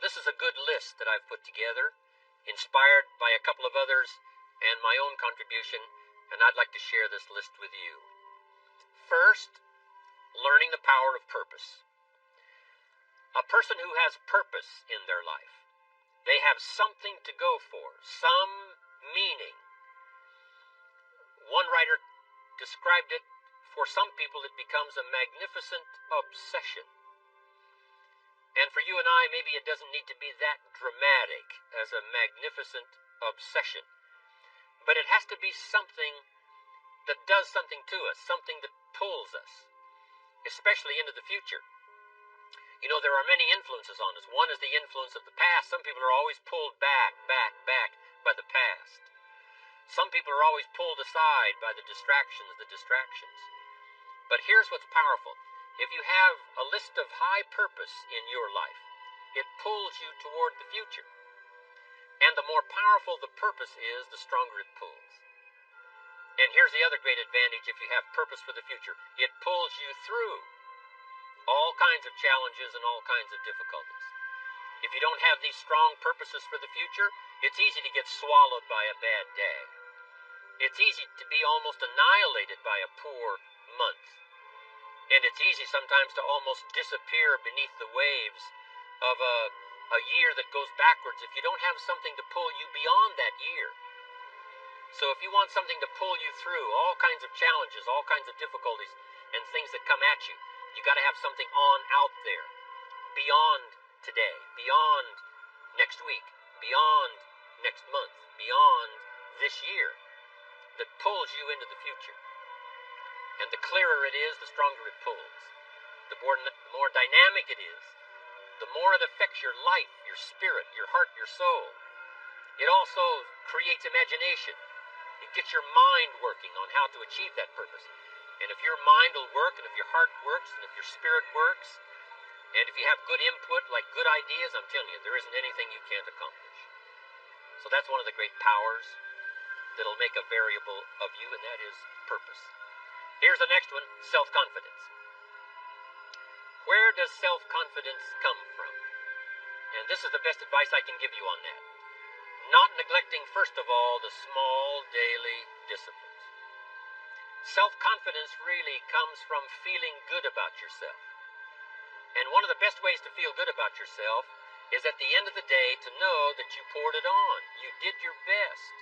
This is a good list that I've put together, inspired by a couple of others and my own contribution, and I'd like to share this list with you. First, learning the power of purpose. A person who has purpose in their life, they have something to go for, some meaning. One writer described it, for some people it becomes a magnificent obsession. And for you and I, maybe it doesn't need to be that dramatic as a magnificent obsession. But it has to be something that does something to us, something that pulls us, especially into the future. You know, there are many influences on us. One is the influence of the past. Some people are always pulled back by the past. Some people are always pulled aside by the distractions. But here's what's powerful. If you have a list of high purpose in your life, it pulls you toward the future. And the more powerful the purpose is, the stronger it pulls. And here's the other great advantage if you have purpose for the future. It pulls you through all kinds of challenges and all kinds of difficulties. If you don't have these strong purposes for the future, it's easy to get swallowed by a bad day. It's easy to be almost annihilated by a poor month. And it's easy sometimes to almost disappear beneath the waves of a year that goes backwards if you don't have something to pull you beyond that year. So if you want something to pull you through all kinds of challenges, all kinds of difficulties, and things that come at you, you got to have something on out there, beyond today, beyond next week, beyond next month, beyond this year, that pulls you into the future. And the clearer it is, the stronger it pulls. The more dynamic it is, the more it affects your life, your spirit, your heart, your soul. It also creates imagination. It gets your mind working on how to achieve that purpose. And if your mind will work, and if your heart works, and if your spirit works, and if you have good input, like good ideas, I'm telling you, there isn't anything you can't accomplish. So that's one of the great powers that'll make a variable of you, and that is purpose. Here's the next one, self-confidence. Where does self-confidence come from? And this is the best advice I can give you on that. Not neglecting, first of all, the small daily disciplines. Self-confidence really comes from feeling good about yourself. And one of the best ways to feel good about yourself is at the end of the day to know that you poured it on. You did your best.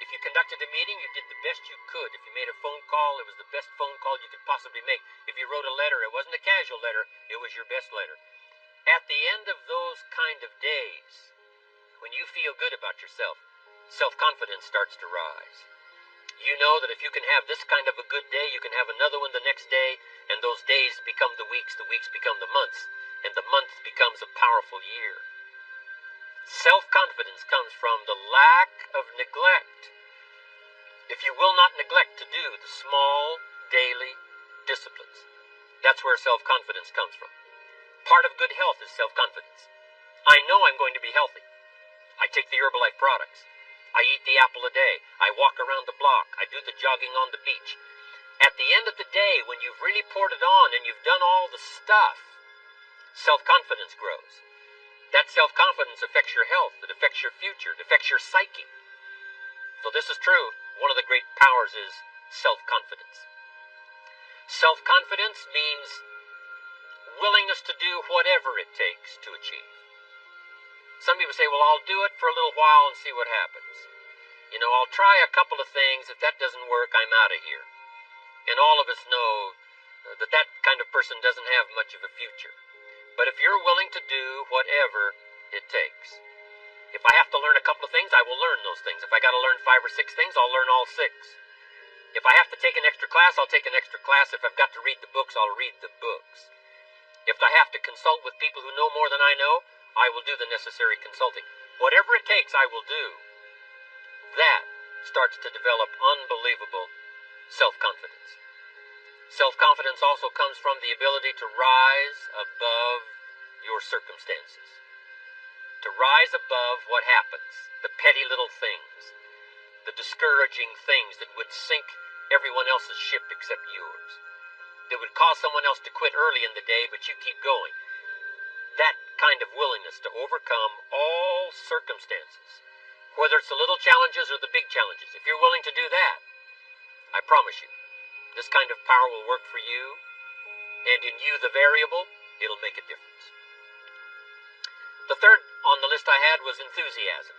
If you conducted a meeting, you did the best you could. If you made a phone call, it was the best phone call you could possibly make. If you wrote a letter, it wasn't a casual letter, it was your best letter. At the end of those kind of days, when you feel good about yourself, self-confidence starts to rise. You know that if you can have this kind of a good day, you can have another one the next day, and those days become the weeks become the months, and the month becomes a powerful year. Self-confidence comes from the lack of neglect. If you will not neglect to do the small daily disciplines, that's where self-confidence comes from. Part of good health is self-confidence. I know I'm going to be healthy. I take the Herbalife products. I eat the apple a day. I walk around the block. I do the jogging on the beach. At the end of the day, when you've really poured it on and you've done all the stuff, self-confidence grows. That self-confidence affects your health. It affects your future. It affects your psyche. So this is true. One of the great powers is self-confidence. Self-confidence means willingness to do whatever it takes to achieve. Some people say, well, I'll do it for a little while and see what happens. You know, I'll try a couple of things. If that doesn't work, I'm out of here. And all of us know that that kind of person doesn't have much of a future. But if you're willing to do whatever it takes, if I have to learn a couple of things, I will learn those things. If I got to learn 5 or 6 things, I'll learn all 6. If I have to take an extra class, I'll take an extra class. If I've got to read the books, I'll read the books. If I have to consult with people who know more than I know, I will do the necessary consulting. Whatever it takes, I will do. That starts to develop unbelievable self-confidence. Self-confidence also comes from the ability to rise above your circumstances. To rise above what happens, the petty little things, the discouraging things that would sink everyone else's ship except yours, that would cause someone else to quit early in the day, but you keep going. That kind of willingness to overcome all circumstances, whether it's the little challenges or the big challenges. If you're willing to do that, I promise you, this kind of power will work for you, and in you, the variable, it'll make a difference. The third on the list I had was enthusiasm.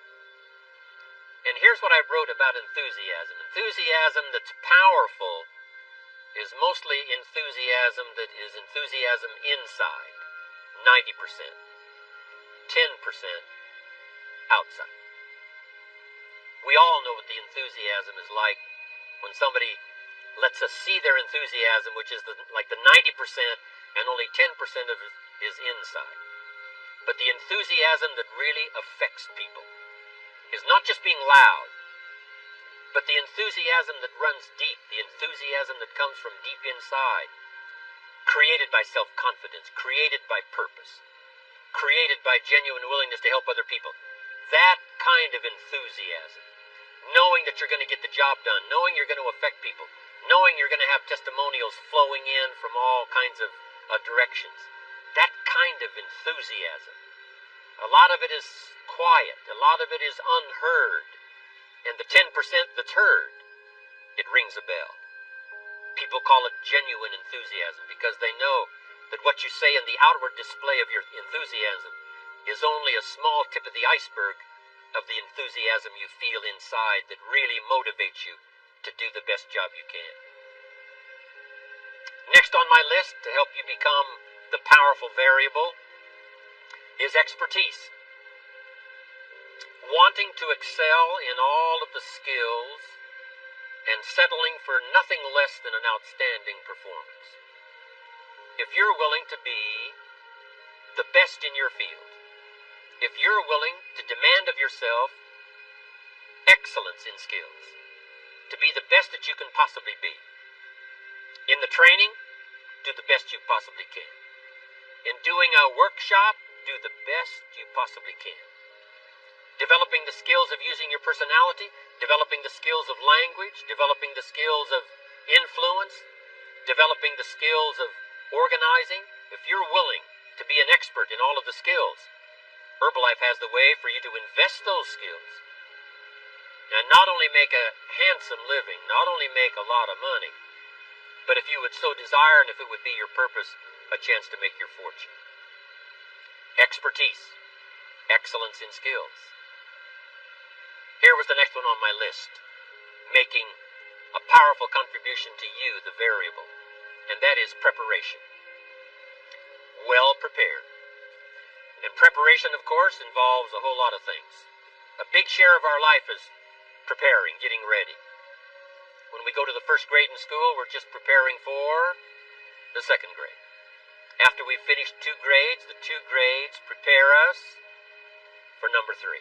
And here's what I wrote about enthusiasm. Enthusiasm that's powerful is mostly enthusiasm that is enthusiasm inside, 90%, 10% outside. We all know what the enthusiasm is like when somebody lets us see their enthusiasm, which is like the 90%, and only 10% of it is inside. But the enthusiasm that really affects people is not just being loud, but the enthusiasm that runs deep, the enthusiasm that comes from deep inside, created by self-confidence, created by purpose, created by genuine willingness to help other people. That kind of enthusiasm, knowing that you're going to get the job done, knowing you're going to affect people, knowing you're going to have testimonials flowing in from all kinds of directions. That kind of enthusiasm. A lot of it is quiet. A lot of it is unheard. And the 10% that's heard, it rings a bell. People call it genuine enthusiasm because they know that what you say in the outward display of your enthusiasm is only a small tip of the iceberg of the enthusiasm you feel inside that really motivates you to do the best job you can. Next on my list to help you become the powerful variable is expertise. Wanting to excel in all of the skills and settling for nothing less than an outstanding performance. If you're willing to be the best in your field, if you're willing to demand of yourself excellence in skills, to be the best that you can possibly be. In the training, do the best you possibly can. In doing a workshop, do the best you possibly can. Developing the skills of using your personality, developing the skills of language, developing the skills of influence, developing the skills of organizing. If you're willing to be an expert in all of the skills, Herbalife has the way for you to invest those skills and not only make a handsome living, not only make a lot of money, but if you would so desire and if it would be your purpose, a chance to make your fortune. Expertise, excellence in skills. Here was the next one on my list, making a powerful contribution to you, the variable, and that is preparation. Well prepared. And preparation, of course, involves a whole lot of things. A big share of our life is preparing, getting ready. When we go to the first grade in school, we're just preparing for the second grade. After we've finished 2 grades, the 2 grades prepare us for number 3.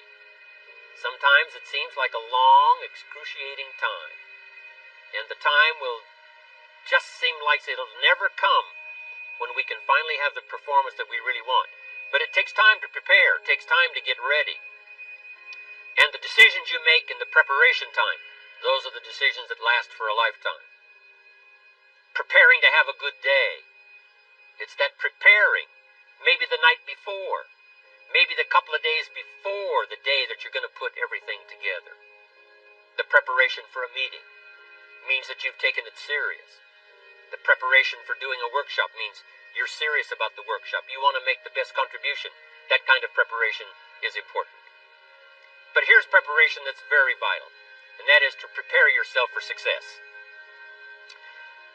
Sometimes it seems like a long, excruciating time. And the time will just seem like it'll never come when we can finally have the performance that we really want. But it takes time to prepare. It takes time to get ready. And the decisions you make in the preparation time, those are the decisions that last for a lifetime. Preparing to have a good day. It's that preparing, maybe the night before, maybe the couple of days before the day that you're going to put everything together. The preparation for a meeting means that you've taken it serious. The preparation for doing a workshop means you're serious about the workshop. You want to make the best contribution. That kind of preparation is important. But here's preparation that's very vital, and that is to prepare yourself for success.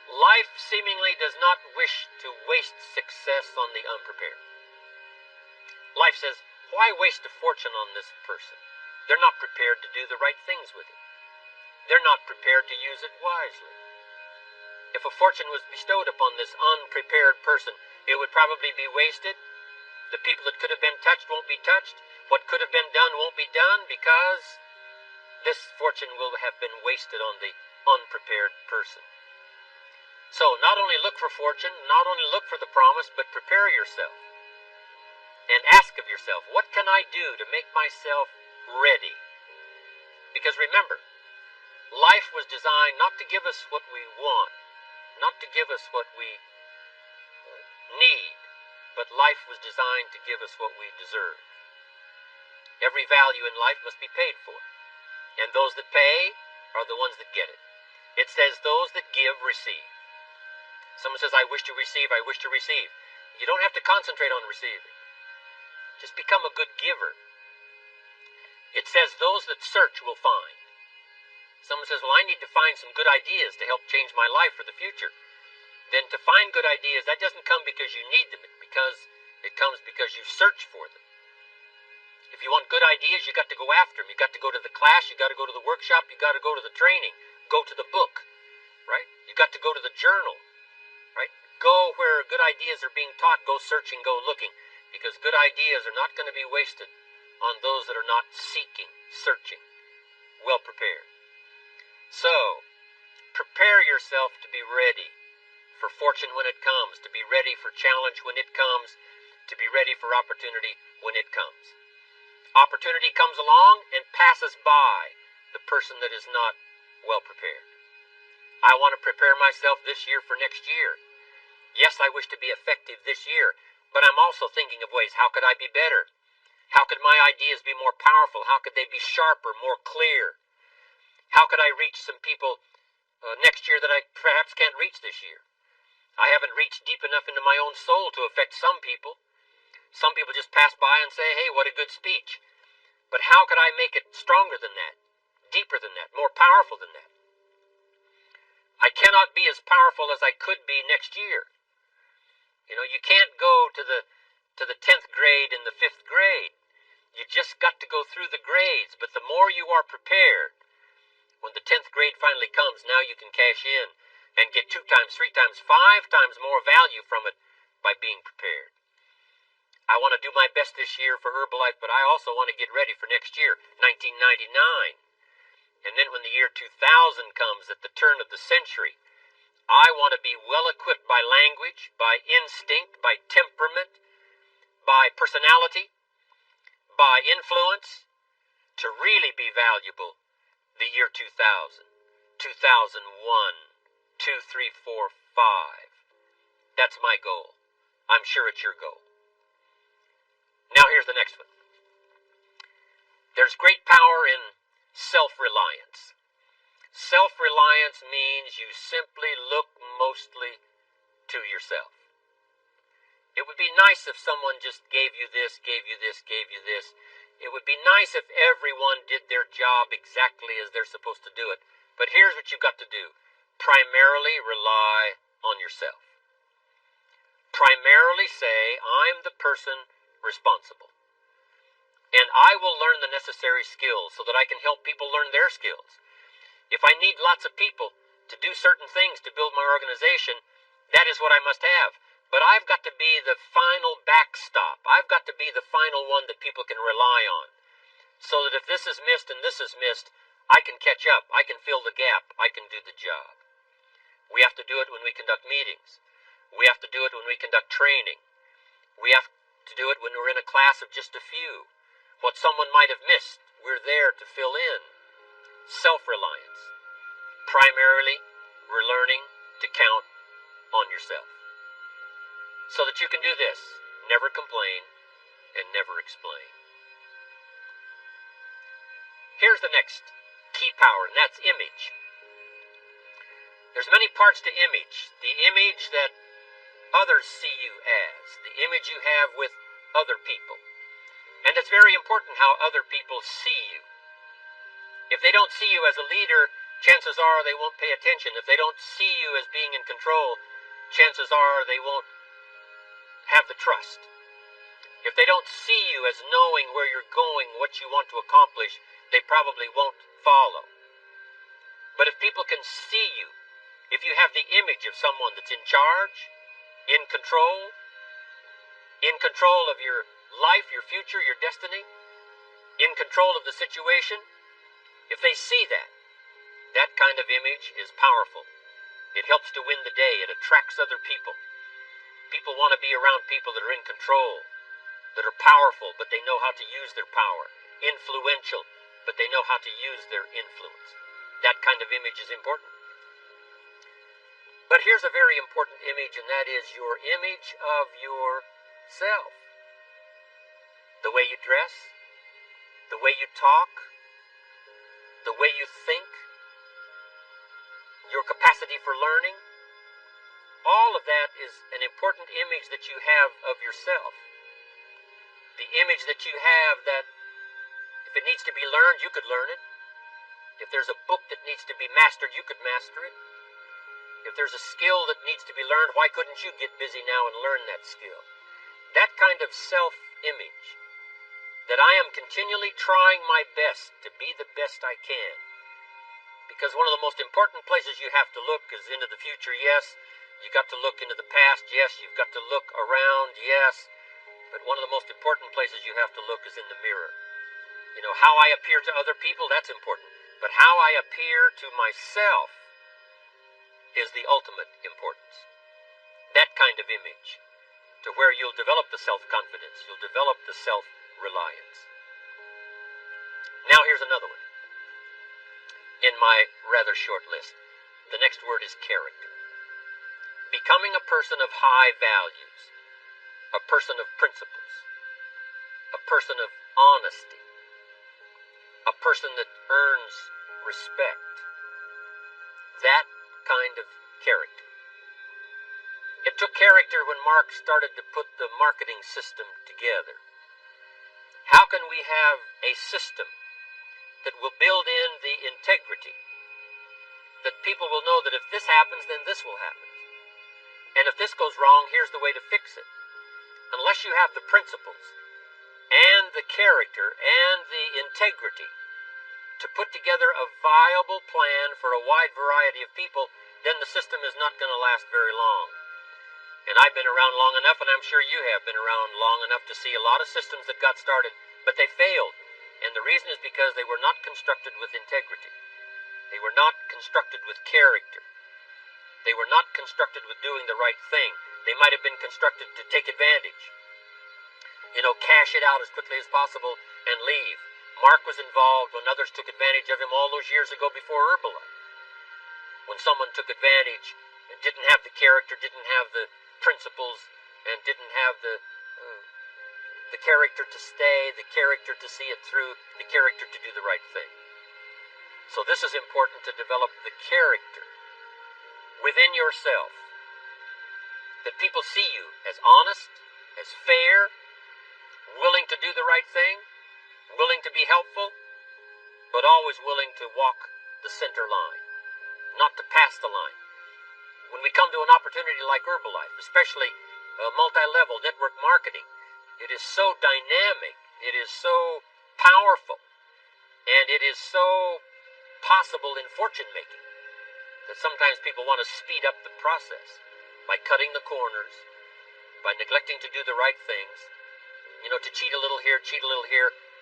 Life seemingly does not wish to waste success on the unprepared. Life says, why waste a fortune on this person? They're not prepared to do the right things with it. They're not prepared to use it wisely. If a fortune was bestowed upon this unprepared person, it would probably be wasted. The people that could have been touched won't be touched. What could have been done won't be done because this fortune will have been wasted on the unprepared person. So not only look for fortune, not only look for the promise, but prepare yourself. And ask of yourself, what can I do to make myself ready? Because remember, life was designed not to give us what we want, not to give us what we need, but life was designed to give us what we deserve. Every value in life must be paid for, and those that pay are the ones that get it. It says those that give receive. Someone says, I wish to receive, I wish to receive. You don't have to concentrate on receiving. Just become a good giver. It says those that search will find. Someone says, well, I need to find some good ideas to help change my life for the future. Then to find good ideas, that doesn't come because you need them. It comes because you search for them. If you want good ideas, you got to go after them. You got to go to the class, you got to go to the workshop, you got to go to the training, go to the book, right? You got to go to the journal, right? Go where good ideas are being taught, go searching, go looking, because good ideas are not going to be wasted on those that are not seeking, searching, well prepared. So, prepare yourself to be ready for fortune when it comes, to be ready for challenge when it comes, to be ready for opportunity when it comes. Opportunity comes along and passes by the person that is not well prepared. I want to prepare myself this year for next year. Yes, I wish to be effective this year, but I'm also thinking of ways, how could I be better? How could my ideas be more powerful? How could they be sharper, more clear? How could I reach some people next year that I perhaps can't reach this year? I haven't reached deep enough into my own soul to affect some people. Some people just pass by and say, hey, what a good speech. But how could I make it stronger than that, deeper than that, more powerful than that? I cannot be as powerful as I could be next year. You know, you can't go to the 10th grade in the 5th grade. You just got to go through the grades. But the more you are prepared, when the 10th grade finally comes, now you can cash in and get 2 times, 3 times, 5 times more value from it by being prepared. I want to do my best this year for Herbalife, but I also want to get ready for next year, 1999. And then when the year 2000 comes, at the turn of the century, I want to be well equipped by language, by instinct, by temperament, by personality, by influence, to really be valuable the year 2000, 2001, 2, 3, 4, 5. That's my goal. I'm sure it's your goal. Now here's the next one. There's great power in self-reliance. Self-reliance means you simply look mostly to yourself. It would be nice if someone just gave you this, gave you this, gave you this. It would be nice if everyone did their job exactly as they're supposed to do it. But here's what you've got to do. Primarily rely on yourself. Primarily say, I'm the person responsible. And I will learn the necessary skills so that I can help people learn their skills. If I need lots of people to do certain things to build my organization, that is what I must have. But I've got to be the final backstop. I've got to be the final one that people can rely on. So that if this is missed and this is missed, I can catch up. I can fill the gap. I can do the job. We have to do it when we conduct meetings. We have to do it when we conduct training. We have to do it when we're in a class of just a few. What someone might have missed, we're there to fill in. Self-reliance. Primarily, we're learning to count on yourself. So that you can do this, never complain and never explain. Here's the next key power, and that's image. There's many parts to image. The image that others see you as, the image you have with other people. And it's very important how other people see you. If they don't see you as a leader, chances are they won't pay attention. If they don't see you as being in control, chances are they won't have the trust. If they don't see you as knowing where you're going, what you want to accomplish, they probably won't follow. But if people can see you, if you have the image of someone that's in charge, in control of your life, your future, your destiny, in control of the situation, if they see that, that kind of image is powerful. It helps to win the day. It attracts other people. People want to be around people that are in control, that are powerful, but they know how to use their power. Influential, but they know how to use their influence. That kind of image is important. But here's a very important image, and that is your image of your self. The way you dress, the way you talk, the way you think, your capacity for learning, all of that is an important image that you have of yourself. The image that you have that if it needs to be learned, you could learn it. If there's a book that needs to be mastered, you could master it. If there's a skill that needs to be learned, why couldn't you get busy now and learn that skill? That kind of self-image, that I am continually trying my best to be the best I can. Because one of the most important places you have to look is into the future, yes. You got to look into the past, yes. You've got to look around, yes. But one of the most important places you have to look is in the mirror. You know, how I appear to other people, that's important. But how I appear to myself is the ultimate importance. That kind of image, to where you'll develop the self-confidence, you'll develop the self-reliance. Now here's another one. In my rather short list, the next word is character. Becoming a person of high values, a person of principles, a person of honesty, a person that earns respect. That kind of character. It took character when Mark started to put the marketing system together. How can we have a system that will build in the integrity, that people will know that if this happens, then this will happen. And if this goes wrong, here's the way to fix it. Unless you have the principles and the character and the integrity to put together a viable plan for a wide variety of people, then the system is not going to last very long. And I've been around long enough, and I'm sure you have been around long enough to see a lot of systems that got started, but they failed. And the reason is because they were not constructed with integrity. They were not constructed with character. They were not constructed with doing the right thing. They might have been constructed to take advantage. You know, cash it out as quickly as possible and leave. Mark was involved when others took advantage of him all those years ago before Herbalife. When someone took advantage and didn't have the character, didn't have the principles, and didn't have the character to stay, the character to see it through, the character to do the right thing. So this is important, to develop the character within yourself, that people see you as honest, as fair, willing to do the right thing, willing to be helpful, but always willing to walk the center line, not to pass the line. When we come to an opportunity like Herbalife, especially multi-level network marketing, it is so dynamic, it is so powerful, and it is so possible in fortune making that sometimes people want to speed up the process by cutting the corners, by neglecting to do the right things, you know, to cheat a little here,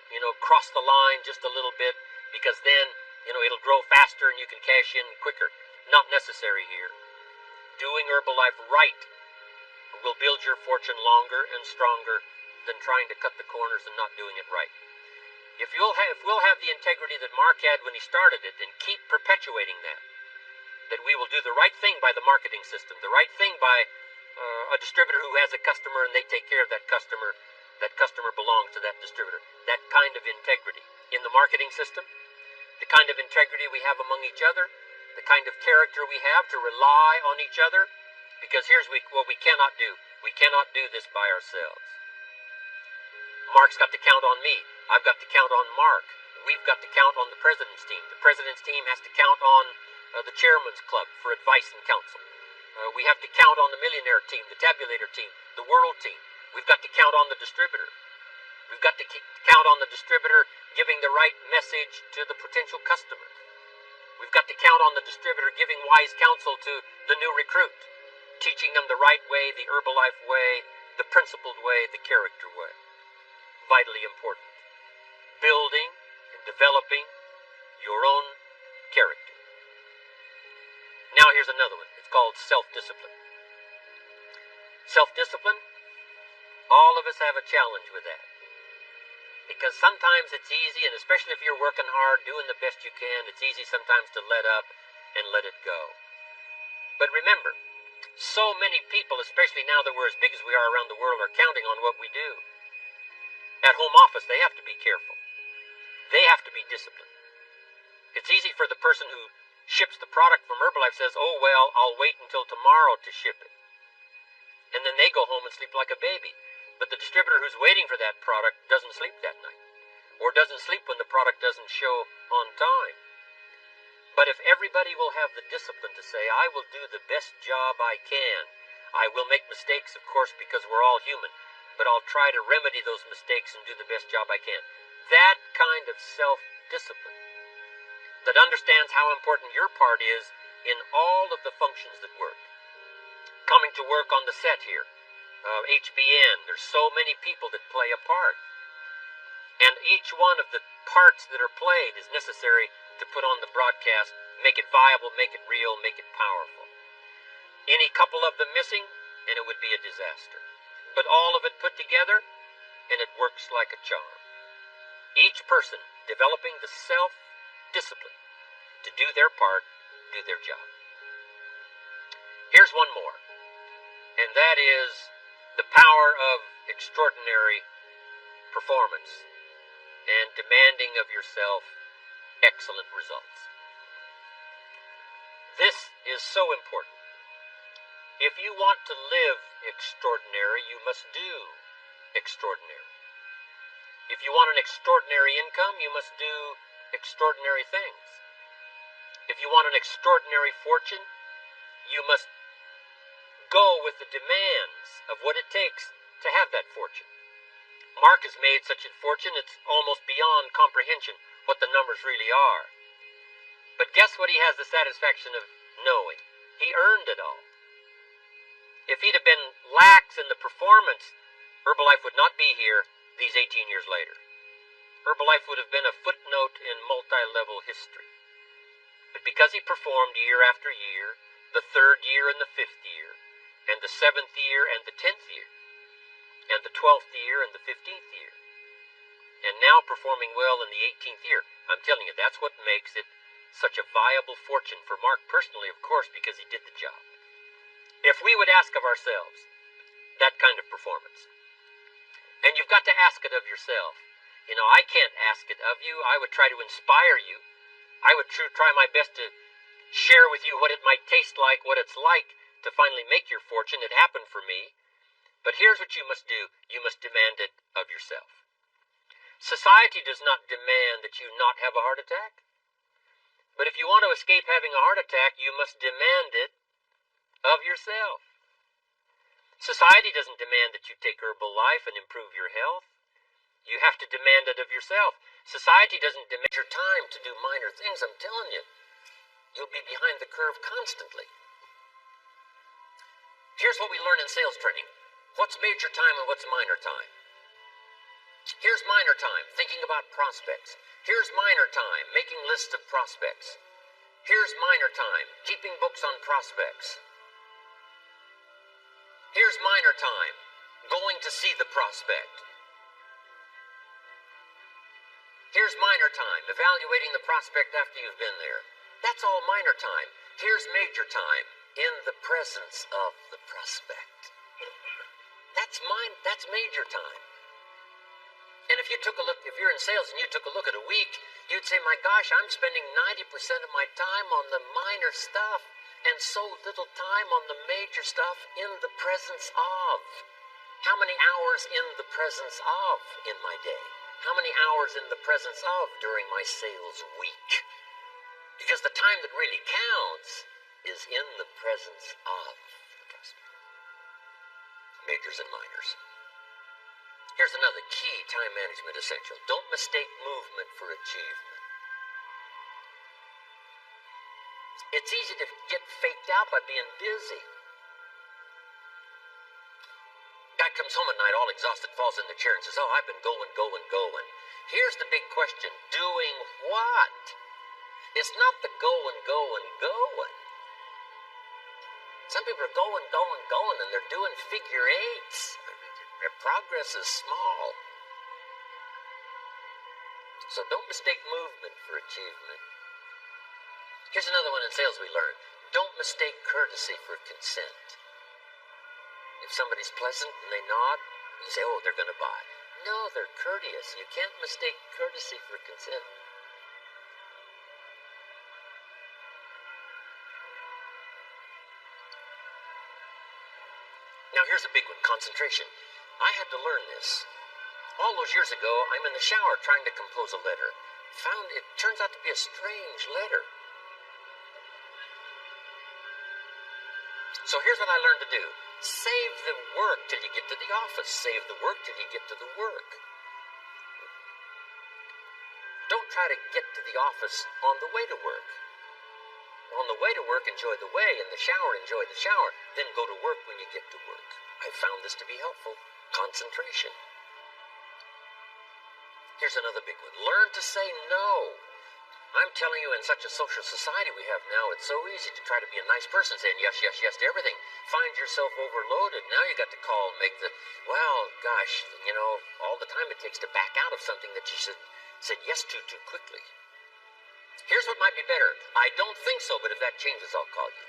you know, cross the line just a little bit, because then, you know, it'll grow faster and you can cash in quicker. Not necessary here. Doing Herbalife right will build your fortune longer and stronger than trying to cut the corners and not doing it right. If we'll have the integrity that Mark had when he started it, and keep perpetuating that we will do the right thing by the marketing system, the right thing by a distributor who has a customer and they take care of that customer belongs to that distributor. That kind of integrity in the marketing system, the kind of integrity we have among each other, the kind of character we have to rely on each other, because here's what we cannot do. We cannot do this by ourselves. Mark's got to count on me. I've got to count on Mark. We've got to count on the president's team. The president's team has to count on the chairman's club for advice and counsel. We have to count on the millionaire team, the tabulator team, the world team. We've got to count on the distributor. We've got to count on the distributor giving the right message to the potential customers. We've got to count on the distributor giving wise counsel to the new recruit, teaching them the right way, the Herbalife way, the principled way, the character way. Vitally important. Building and developing your own character. Now here's another one. It's called self-discipline. Self-discipline, all of us have a challenge with that. Because sometimes it's easy, and especially if you're working hard, doing the best you can, it's easy sometimes to let up and let it go. But remember, So many people, especially now that we're as big as we are around the world, are counting on what we do. At home office, they have to be careful. They have to be disciplined. It's easy for the person who ships the product from Herbalife says, oh, well, I'll wait until tomorrow to ship it. And then they go home and sleep like a baby. But the distributor who's waiting for that product doesn't sleep that night, or doesn't sleep when the product doesn't show on time. But if everybody will have the discipline to say, I will do the best job I can. I will make mistakes, of course, because we're all human, but I'll try to remedy those mistakes and do the best job I can. That kind of self-discipline that understands how important your part is in all of the functions that work. Coming to work on the set here, HBN, there's so many people that play a part. And each one of the parts that are played is necessary to put on the broadcast, make it viable, make it real, make it powerful. Any couple of them missing, and it would be a disaster. But all of it put together, and it works like a charm. Each person developing the self-discipline to do their part, do their job. Here's one more, and that is the power of extraordinary performance and demanding of yourself excellent results. This is so important. If you want to live extraordinary, you must do extraordinary. If you want an extraordinary income, you must do extraordinary things. If you want an extraordinary fortune, you must go with the demands of what it takes to have that fortune. Mark has made such a fortune, it's almost beyond comprehension what the numbers really are. But guess what he has the satisfaction of knowing? He earned it all. If he'd have been lax in the performance, Herbalife would not be here these 18 years later. Herbalife would have been a footnote in multi-level history. But because he performed year after year, the 3rd year and the 5th year, and the 7th year and the 10th year, and the 12th year and the 15th year, and now performing well in the 18th year. I'm telling you, that's what makes it such a viable fortune for Mark personally, of course, because he did the job. If we would ask of ourselves that kind of performance, and you've got to ask it of yourself. You know, I can't ask it of you. I would try to inspire you. I would try my best to share with you what it might taste like, what it's like to finally make your fortune. It happened for me. But here's what you must do. You must demand it of yourself. Society does not demand that you not have a heart attack. But if you want to escape having a heart attack, you must demand it of yourself. Society doesn't demand that you take Herbalife and improve your health. You have to demand it of yourself. Society doesn't demand your time to do minor things. I'm telling you, you'll be behind the curve constantly. Here's what we learn in sales training. What's major time and what's minor time? Here's minor time, thinking about prospects. Here's minor time, making lists of prospects. Here's minor time, keeping books on prospects. Here's minor time, going to see the prospect. Here's minor time, evaluating the prospect after you've been there. That's all minor time. Here's major time, in the presence of the prospect. That's major time. And if you took a look, if you're in sales and you took a look at a week, you'd say, my gosh, I'm spending 90% of my time on the minor stuff and so little time on the major stuff in the presence of. How many hours in the presence of in my day? How many hours in the presence of during my sales week? Because the time that really counts is in the presence of the prospect. Majors and minors. Here's another key time management essential. Don't mistake movement for achievement. It's easy to get faked out by being busy. Guy comes home at night all exhausted, falls in the chair and says, oh, I've been going. Here's the big question. Doing what? It's not the going. Some people are going, and they're doing figure eights. Their progress is small. So don't mistake movement for achievement. Here's another one in sales we learned. Don't mistake courtesy for consent. If somebody's pleasant and they nod, you say, oh, they're going to buy. No, they're courteous. You can't mistake courtesy for consent. Now here's a big one, concentration. I had to learn this. All those years ago, I'm in the shower trying to compose a letter. Found it turns out to be a strange letter. So here's what I learned to do. Save the work till you get to the office. Save the work till you get to the work. Don't try to get to the office on the way to work. On the way to work, enjoy the way. In the shower, enjoy the shower. Then go to work when you get to work. I found this to be helpful. Concentration. Here's another big one. Learn to say no. I'm telling you, in such a social society we have now, it's so easy to try to be a nice person, saying yes, yes, yes to everything. Find yourself overloaded. Now you got to call and make the, well, gosh, all the time it takes to back out of something that you said yes to too quickly. Here's what might be better. I don't think so, but if that changes, I'll call you.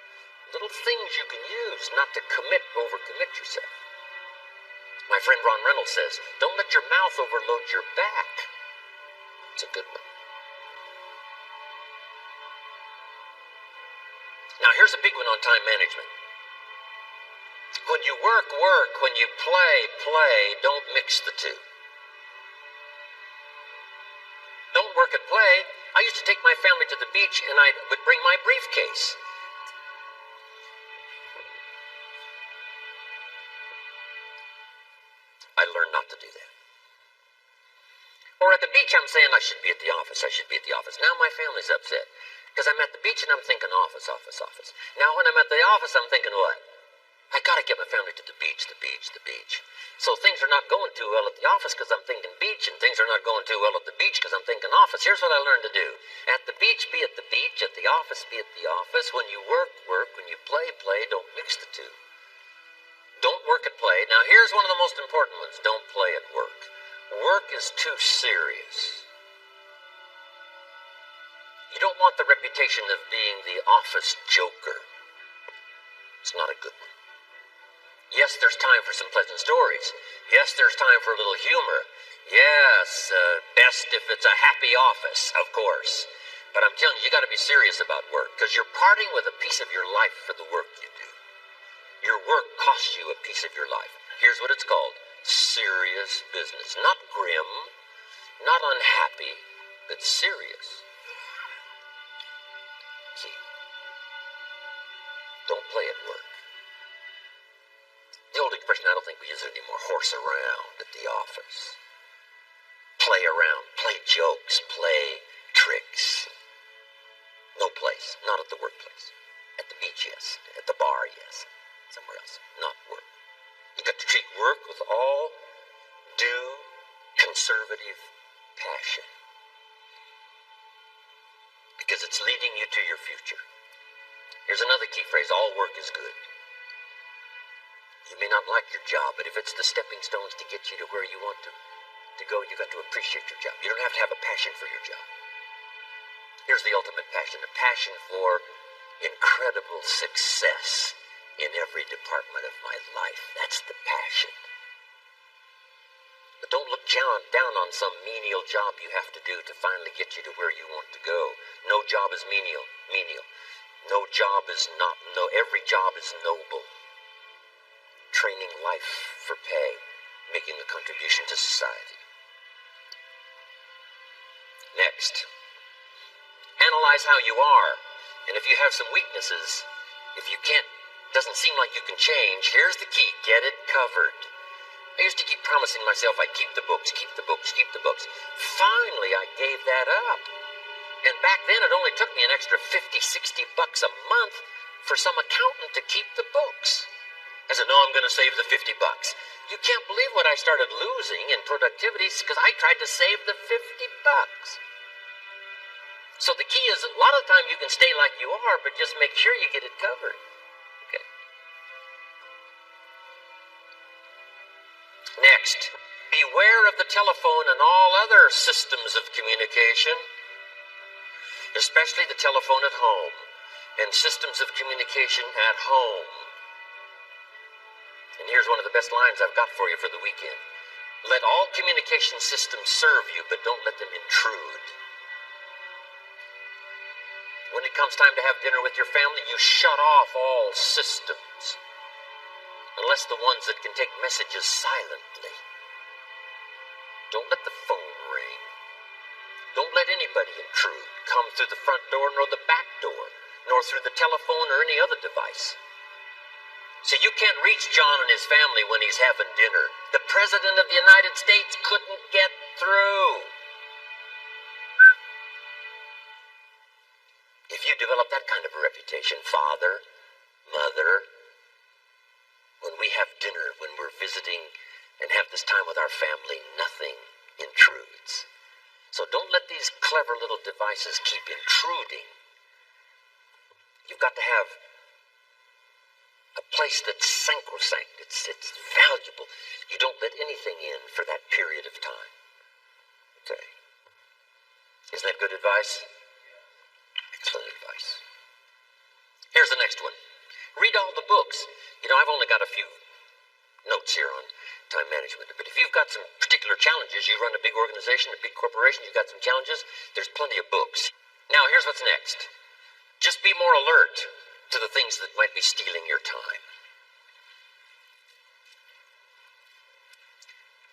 Little things you can use not to overcommit yourself. My friend Ron Reynolds says, don't let your mouth overload your back. It's a good one. Now here's a big one on time management. When you work, work. When you play, play. Don't mix the two. Don't work and play. I used to take my family to the beach and I would bring my briefcase. I learned not to do that. Or at the beach, I'm saying I should be at the office. I should be at the office. Now my family's upset because I'm at the beach and I'm thinking office, office, office. Now when I'm at the office, I'm thinking what? I got to get my family to the beach, the beach, the beach. So things are not going too well at the office because I'm thinking beach, and things are not going too well at the beach because I'm thinking office. Here's what I learned to do. At the beach, be at the beach. At the office, be at the office. When you work, work. When you play, play. Don't mix the two. Don't work at play. Now here's one of the most important ones. Don't play at work. Work is too serious. You don't want the reputation of being the office joker. It's not a good one. Yes, there's time for some pleasant stories. Yes, there's time for a little humor. Yes, best if it's a happy office, of course. But I'm telling you, you got to be serious about work because you're parting with a piece of your life for the work you do. Your work costs you a piece of your life. Here's what it's called. Serious business. Not grim, not unhappy, but serious. Key. Don't play at work. The old expression, I don't think we use it anymore, horse around at the office. Play around, play jokes, play tricks. No place, not at the workplace. At the beach, yes. At the bar, yes. Somewhere else, not work. You got to treat work with all due conservative passion. Because it's leading you to your future. Here's another key phrase, all work is good. You may not like your job, but if it's the stepping stones to get you to where you want to go, you got to appreciate your job. You don't have to have a passion for your job. Here's the ultimate passion, a passion for incredible success in every department of my life. That's the passion. But don't look down on some menial job you have to do to finally get you to where you want to go. No job is menial. No job is every job is noble. Training life for pay, making a contribution to society. Next, analyze how you are. And if you have some weaknesses, if you doesn't seem like you can change, here's the key, get it covered. I used to keep promising myself I'd keep the books, keep the books, keep the books. Finally, I gave that up. And back then, it only took me an extra $50, $60 a month for some accountant to keep the books. I said, no, I'm going to save the $50. You can't believe what I started losing in productivity because I tried to save the $50. So the key is, a lot of the time you can stay like you are, but just make sure you get it covered. Okay. Next, beware of the telephone and all other systems of communication, especially the telephone at home. and systems of communication at home. And here's one of the best lines I've got for you for the weekend. Let all communication systems serve you, but don't let them intrude. When it comes time to have dinner with your family, you shut off all systems, unless the ones that can take messages silently. Don't let the phone ring. Don't let anybody intrude, come through the front door nor the back door, nor through the telephone or any other device. So you can't reach John and his family when he's having dinner. The President of the United States couldn't get through. If you develop that kind of a reputation, father, mother, when we have dinner, when we're visiting and have this time with our family, nothing intrudes. So don't let these clever little devices keep intruding. You've got to have a place that's sacrosanct. It's valuable. You don't let anything in for that period of time. Okay. Isn't that good advice? Excellent advice. Here's the next one. Read all the books. You know, I've only got a few notes here on time management, but if you've got some particular challenges, you run a big organization, a big corporation, you've got some challenges, there's plenty of books. Now, here's what's next. Just be more alert to the things that might be stealing your time.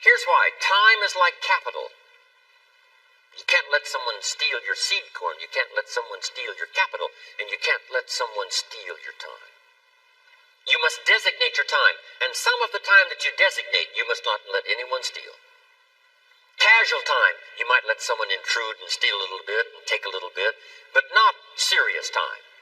Here's why. Time is like capital. You can't let someone steal your seed corn. You can't let someone steal your capital. And you can't let someone steal your time. You must designate your time. And some of the time that you designate, you must not let anyone steal. Casual time, you might let someone intrude and steal a little bit and take a little bit, but not serious time.